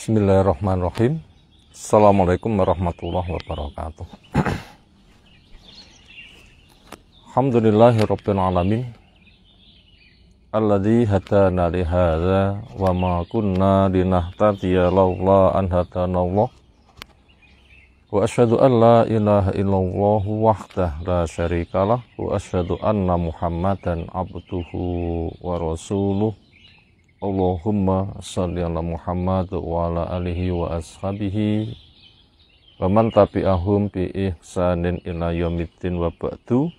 Bismillahirrahmanirrahim. Assalamualaikum warahmatullahi wabarakatuh. Alhamdulillahirabbil alamin. Alladzi hadana li hadza wa ma kunna linahtadiya laula an hadanallah. Wa asyhadu an la ilaha illallah wahdahu la syarikalah wa asyhadu anna Muhammadan abduhu wa rasuluh. Allahumma shalli ala Muhammad wa ala alihi wa ashabihi wa man tabi'ahum bi ihsanin ila yaumiddin wa ba'du.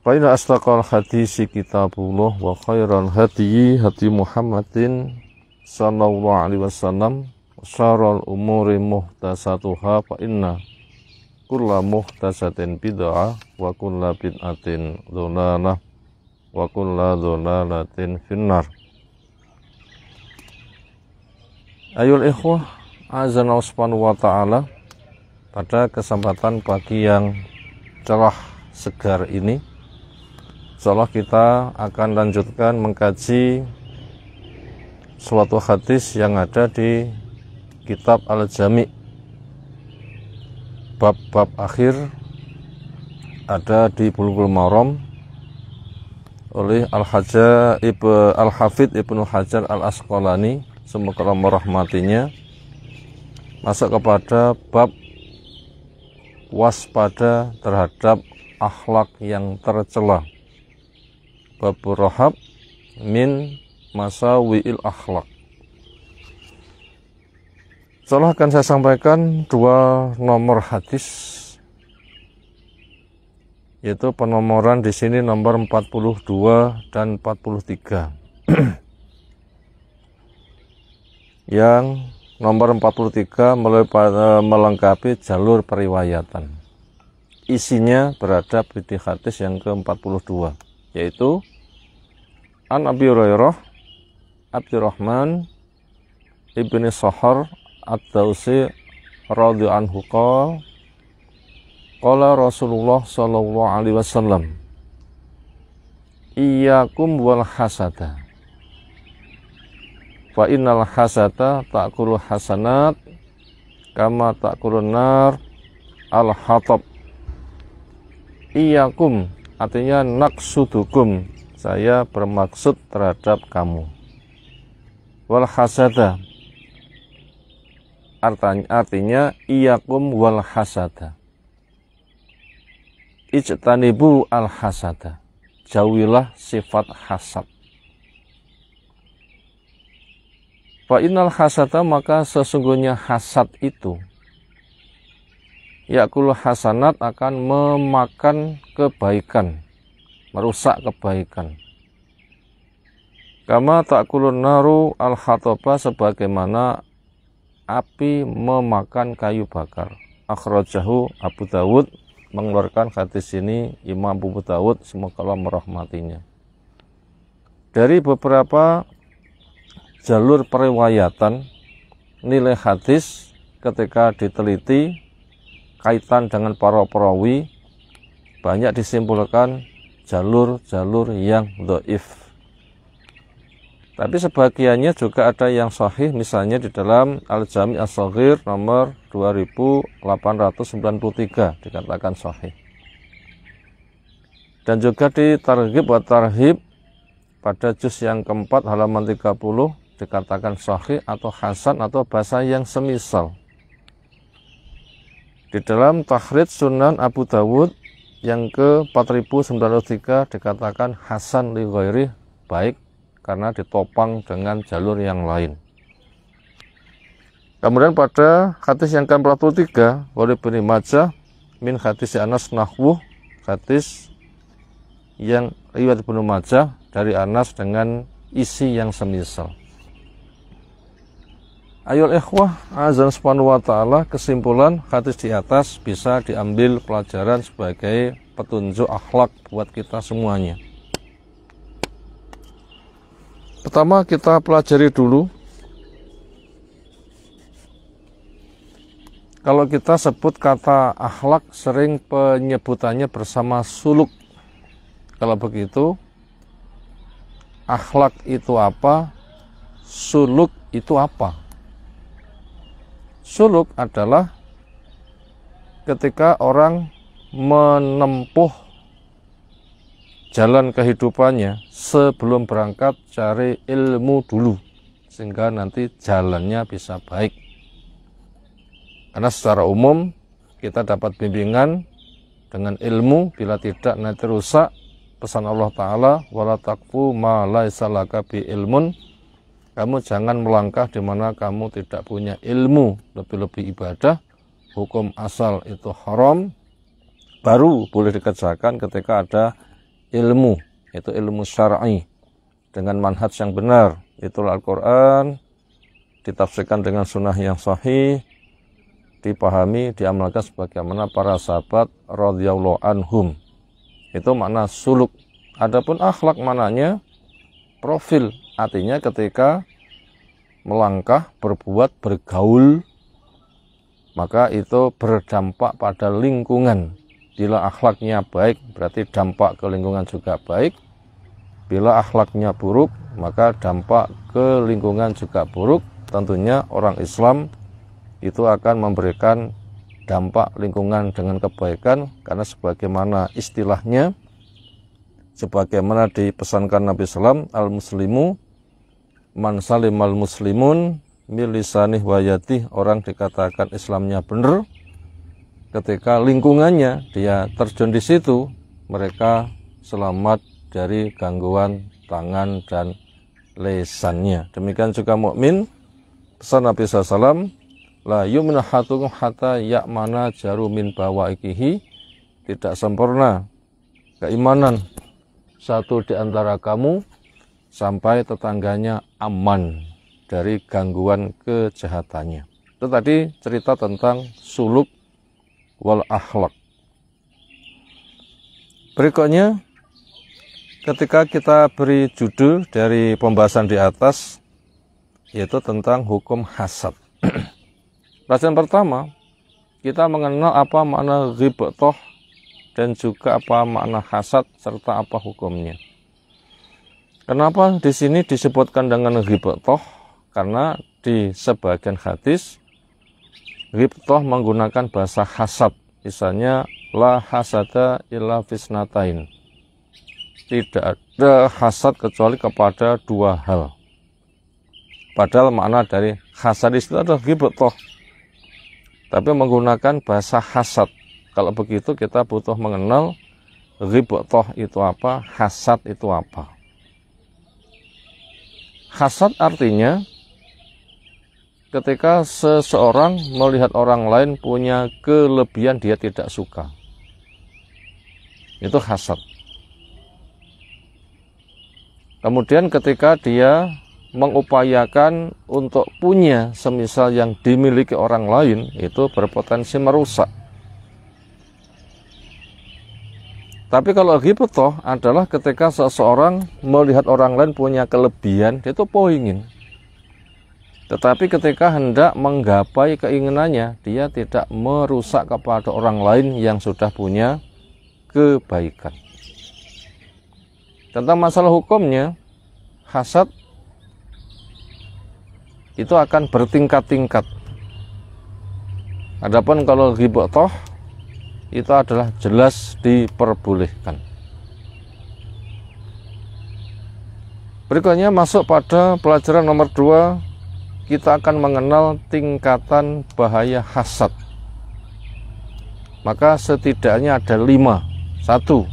Fa inna asdaqal hadisi kitabullah wa khairal hadyi hadi Muhammadin sallallahu alaihi wasallam wa syarrul umuri muhdatsatuha fa inna kulla muhdatsatin bid'ah wa kulla bid'atin dhalalah wa kulla dhalalatin finnar. Ayol ikhwah azana subhanahu wa ta'ala, pada kesempatan pagi yang cerah segar ini insyaallah kita akan lanjutkan mengkaji suatu hadis yang ada di kitab Al-Jami', bab-bab akhir ada di Bulughul Maram oleh Al-Hafidz Ibnu Hajar Al-Asqalani, semoga Allah merahmatinya, masuk kepada bab waspada terhadap akhlak yang tercela, bab rahab min masawiil akhlak. Insyaallah akan saya sampaikan dua nomor hadis, yaitu penomoran di sini nomor 42 dan 43. Yang nomor 43 melengkapi jalur periwayatan. Isinya berada di hadis yang ke-42, yaitu An Abi Hurairah Abdurrahman ibni Sahar ad-Dausi radhiyallahu anhu qala Rasulullah sallallahu alaihi wasallam, iyyakum wal hasada fa innal hasada ta'kulu hasanat kama ta'kulun nar al-hatab. Iyyakum artinya naqsudukum, saya bermaksud terhadap kamu. Wal hasada artinya iyyakum wal hasada, ijtanibu al hasada, jauhilah sifat hasad. Fa innal hasada, maka sesungguhnya hasad itu yakul hasanat, akan memakan kebaikan, merusak kebaikan. Kama ta'kulun naru al-hataba, sebagaimana api memakan kayu bakar. Akhrajahu Abu Dawud, mengeluarkan hadis ini Imam Abu Dawud, semoga Allah merahmatinya. Dari beberapa jalur periwayatan, nilai hadis ketika diteliti kaitan dengan para perawi, banyak disimpulkan jalur-jalur yang dhaif. Tapi sebagiannya juga ada yang sahih, misalnya di dalam Al-Jami' As-Shaghir nomor 2893 dikatakan sahih. Dan juga di Targhib wa Tarhib pada juz yang keempat halaman 30 dikatakan sahih atau hasan atau bahasa yang semisal. Di dalam Takhrij Sunan Abu Dawud yang ke-4903 dikatakan hasan li ghairi, baik karena ditopang dengan jalur yang lain. Kemudian pada hadis yang ke-43 oleh Ibnu Majah min hadis Anas nahwu, hadis yang riwayat Ibnu Majah dari Anas dengan isi yang semisal. Ayol ikhwah azan subhanahu wa ta'ala, kesimpulan hadis di atas bisa diambil pelajaran sebagai petunjuk akhlak buat kita semuanya. Pertama, kita pelajari dulu, kalau kita sebut kata akhlak sering penyebutannya bersama suluk. Kalau begitu, akhlak itu apa? Suluk itu apa? Suluk adalah ketika orang menempuh jalan kehidupannya sebelum berangkat cari ilmu dulu, sehingga nanti jalannya bisa baik. Karena secara umum kita dapat bimbingan dengan ilmu, bila tidak nanti rusak. Pesan Allah Ta'ala, wala taqfu ma laisa laka bi ilmun. Kamu jangan melangkah di mana kamu tidak punya ilmu. Lebih-lebih ibadah, hukum asal itu haram, baru boleh dikerjakan ketika ada ilmu, itu ilmu syar'i dengan manhaj yang benar. Itulah Al-Quran, ditafsirkan dengan sunnah yang sahih, dipahami, diamalkan sebagaimana para sahabat radhiyallahu anhum. Itu makna suluk. Adapun akhlak mananya profil, artinya ketika melangkah, berbuat, bergaul, maka itu berdampak pada lingkungan. Bila akhlaknya baik, berarti dampak ke lingkungan juga baik. Bila akhlaknya buruk, maka dampak ke lingkungan juga buruk. Tentunya orang Islam itu akan memberikan dampak lingkungan dengan kebaikan, karena sebagaimana istilahnya, sebagaimana dipesankan Nabi SAW, al-muslimu man salimal muslimun milisanih wayatih. Orang dikatakan Islamnya benar ketika lingkungannya dia terjun di situ, mereka selamat dari gangguan tangan dan lesannya. Demikian juga mukmin, pesan Nabi SAW, la yu'minu ahadukum hatta ya'mana jaru min bawaikihi. Tidak sempurna keimanan satu di antara kamu sampai tetangganya aman dari gangguan kejahatannya. Itu tadi cerita tentang suluk wal akhlak. Berikutnya, ketika kita beri judul dari pembahasan di atas, yaitu tentang hukum hasad. Pelajaran pertama, kita mengenal apa makna ghibthah dan juga apa makna hasad serta apa hukumnya. Kenapa di sini disebutkan dengan ghibthah? Karena di sebagian hadis ghibthah menggunakan bahasa hasad. Misalnya, la hasada illa fisnatain. Tidak ada hasad kecuali kepada dua hal. Padahal makna dari hasad itu adalah ghibthah, tapi menggunakan bahasa hasad. Kalau begitu kita butuh mengenal ghibthah itu apa, hasad itu apa. Hasad artinya ketika seseorang melihat orang lain punya kelebihan dia tidak suka. Itu hasad. Kemudian ketika dia mengupayakan untuk punya semisal yang dimiliki orang lain, itu berpotensi merusak. Tapi kalau ghibthah adalah ketika seseorang melihat orang lain punya kelebihan, itu poingin. Tetapi ketika hendak menggapai keinginannya, dia tidak merusak kepada orang lain yang sudah punya kebaikan. Tentang masalah hukumnya, hasad itu akan bertingkat-tingkat. Adapun kalau ghibthah itu adalah jelas diperbolehkan. Berikutnya masuk pada pelajaran nomor 2, kita akan mengenal tingkatan bahaya hasad. Maka setidaknya ada 5. 1.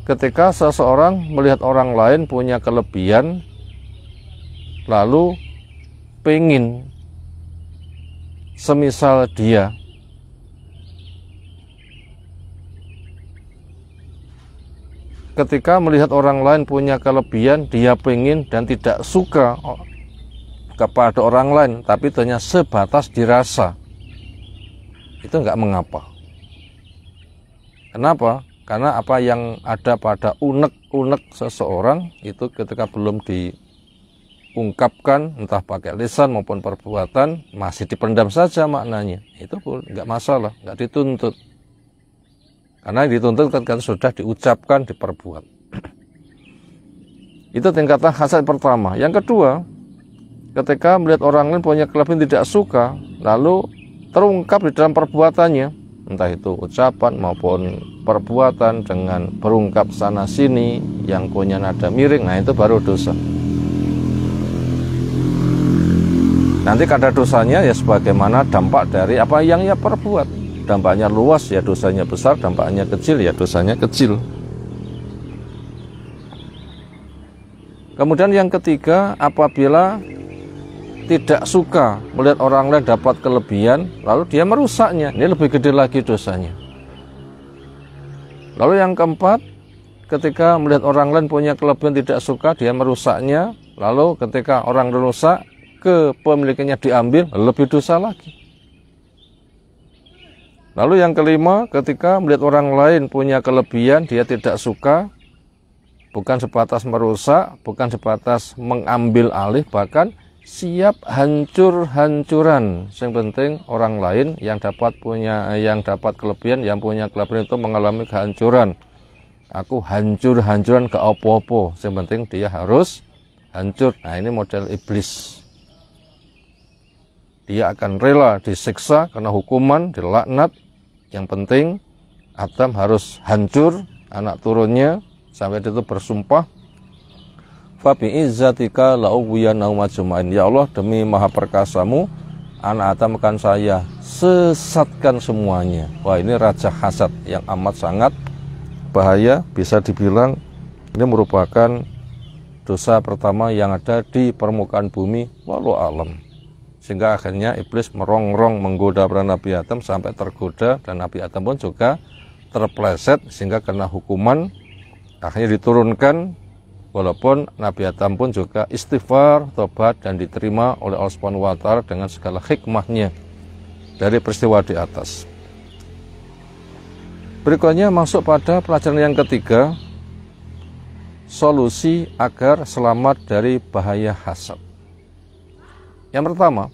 Ketika seseorang melihat orang lain punya kelebihan, lalu pengen semisal dia, ketika melihat orang lain punya kelebihan, dia pengen dan tidak suka kepada orang lain, tapi hanya sebatas dirasa, itu enggak mengapa. Kenapa? Karena apa yang ada pada unek-unek seseorang itu ketika belum diungkapkan, entah pakai lisan maupun perbuatan, masih dipendam saja maknanya, itu enggak masalah, enggak dituntut. Karena dituntut ketika sudah diucapkan, diperbuat. Itu tingkatan hasad pertama. Yang kedua, ketika melihat orang lain punya kelebihan tidak suka, lalu terungkap di dalam perbuatannya, entah itu ucapan maupun perbuatan dengan berungkap sana sini yang punya nada miring, nah itu baru dosa. Nanti kadar dosanya ya sebagaimana dampak dari apa yang ia perbuat. Dampaknya luas ya dosanya besar, dampaknya kecil ya dosanya kecil. Kemudian yang ketiga, apabila tidak suka melihat orang lain dapat kelebihan, lalu dia merusaknya, ini lebih gede lagi dosanya. Lalu yang keempat, ketika melihat orang lain punya kelebihan tidak suka, dia merusaknya, lalu ketika orang rusak, kepemilikannya diambil, lebih dosa lagi. Lalu yang kelima, ketika melihat orang lain punya kelebihan, dia tidak suka, bukan sebatas merusak, bukan sebatas mengambil alih, bahkan siap hancur-hancuran. Yang penting orang lain yang dapat kelebihan, yang punya kelebihan itu mengalami kehancuran. Aku hancur-hancuran ke opo-opo. Yang penting dia harus hancur. Nah, ini model iblis. Dia akan rela disiksa karena hukuman, dilaknat. Yang penting Adam harus hancur, anak turunnya, sampai itu bersumpah, fa bi izzatika la ughwiyannahum ajma'in. Ya Allah, demi maha perkasamu, anak Adam akan saya sesatkan semuanya. Wah, ini raja hasad yang amat sangat bahaya. Bisa dibilang ini merupakan dosa pertama yang ada di permukaan bumi, walau alam. Sehingga akhirnya iblis merongrong menggoda para Nabi Adam sampai tergoda, dan Nabi Adam pun juga terpleset sehingga kena hukuman, akhirnya diturunkan. Walaupun Nabi Adam pun juga istighfar, tobat, dan diterima oleh Allah Subhanahu wa Ta'ala dengan segala hikmahnya dari peristiwa di atas. Berikutnya masuk pada pelajaran yang ketiga, solusi agar selamat dari bahaya hasad. Yang pertama,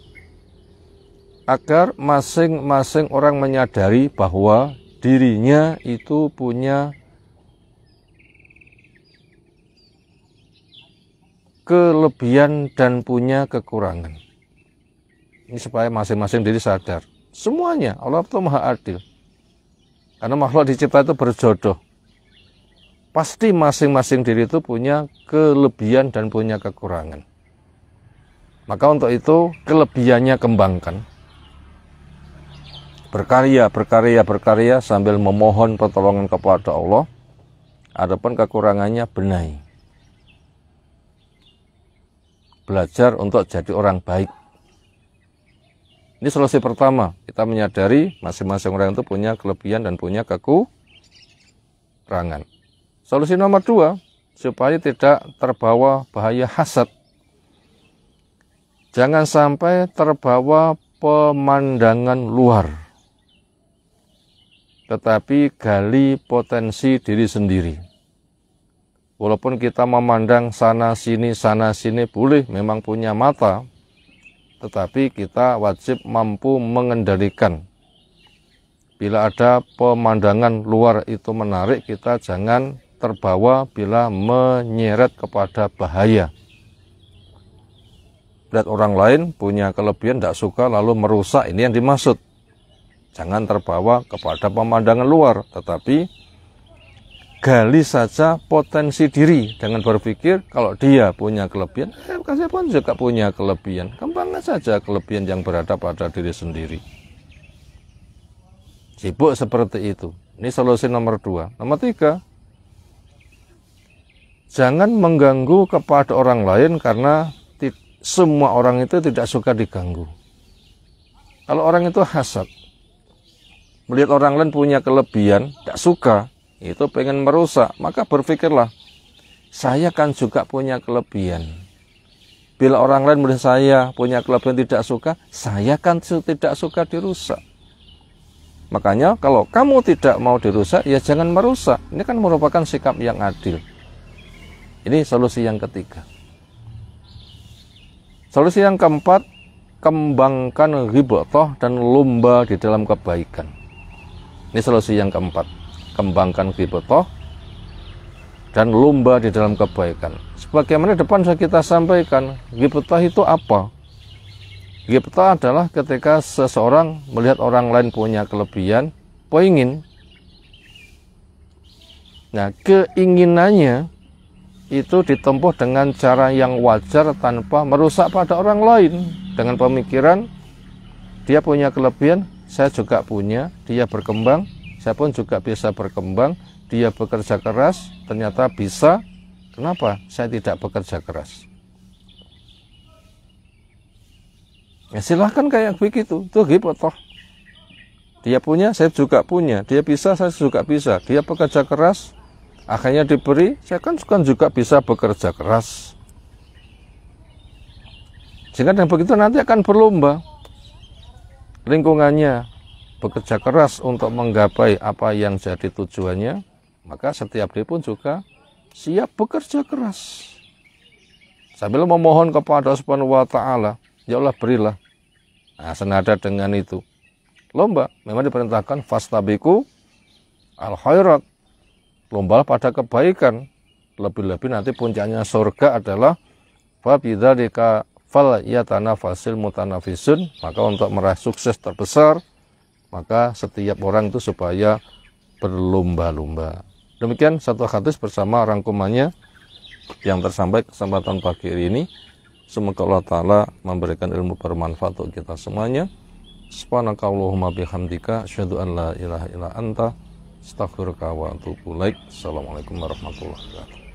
agar masing-masing orang menyadari bahwa dirinya itu punya kelebihan dan punya kekurangan. Ini supaya masing-masing diri sadar. Semuanya, Allah itu maha adil. Karena makhluk dicipta itu berjodoh. Pasti masing-masing diri itu punya kelebihan dan punya kekurangan. Maka untuk itu kelebihannya kembangkan. Berkarya sambil memohon pertolongan kepada Allah. Adapun kekurangannya benahi. Belajar untuk jadi orang baik. Ini solusi pertama. Kita menyadari masing-masing orang itu punya kelebihan dan punya kekurangan. Solusi nomor dua, supaya tidak terbawa bahaya hasad. Jangan sampai terbawa pemandangan luar, tetapi gali potensi diri sendiri. Walaupun kita memandang sana sini boleh, memang punya mata, tetapi kita wajib mampu mengendalikan. Bila ada pemandangan luar itu menarik, kita jangan terbawa bila menyeret kepada bahaya. Lihat orang lain punya kelebihan, tidak suka, lalu merusak, ini yang dimaksud. Jangan terbawa kepada pemandangan luar, tetapi gali saja potensi diri dengan berpikir kalau dia punya kelebihan, saya pun juga punya kelebihan. Kembangkan saja kelebihan yang berada pada diri sendiri. Sibuk seperti itu. Ini solusi nomor dua. Nomor tiga, jangan mengganggu kepada orang lain karena semua orang itu tidak suka diganggu. Kalau orang itu hasad, melihat orang lain punya kelebihan, tidak suka, itu pengen merusak, maka berpikirlah, saya kan juga punya kelebihan. Bila orang lain melihat saya punya kelebihan tidak suka, saya kan tidak suka dirusak. Makanya kalau kamu tidak mau dirusak, ya jangan merusak. Ini kan merupakan sikap yang adil. Ini solusi yang ketiga. Solusi yang keempat, kembangkan ghibthah dan lomba di dalam kebaikan. Ini solusi yang keempat. Kembangkan ghibthah dan lomba di dalam kebaikan. Sebagaimana depan sudah kita sampaikan, ghibtah itu apa? Ghibtah adalah ketika seseorang melihat orang lain punya kelebihan, poingin. Nah, keinginannya itu ditempuh dengan cara yang wajar tanpa merusak pada orang lain. Dengan pemikiran, dia punya kelebihan, saya juga punya, dia berkembang, saya pun juga bisa berkembang, dia bekerja keras, ternyata bisa, kenapa saya tidak bekerja keras? Ya silahkan kayak begitu, itu ghibtah. Dia punya, saya juga punya, dia bisa, saya juga bisa, dia bekerja keras, akhirnya diberi, saya kan juga bisa bekerja keras. Sehingga dengan begitu nanti akan berlomba. Lingkungannya bekerja keras untuk menggapai apa yang jadi tujuannya, maka setiap dia pun juga siap bekerja keras. Sambil memohon kepada Subhanahu wa ta'ala, ya Allah berilah. Nah, senada dengan itu, lomba memang diperintahkan fastabiqu al khairat, lomba pada kebaikan. Lebih-lebih nanti puncaknya surga adalah fabidzalika fal yatanafasil mutanafisun, maka untuk meraih sukses terbesar, maka setiap orang itu supaya berlomba-lomba. Demikian satu hadis bersama rangkumannya yang tersampaikan kesempatan pagi ini. Semoga Allah Ta'ala memberikan ilmu bermanfaat untuk kita semuanya. Subhanakallahumma bihamdika asyhadu an la ilaha illa anta astaghfiruka wa atubu ilaik. Assalamualaikum warahmatullahi wabarakatuh.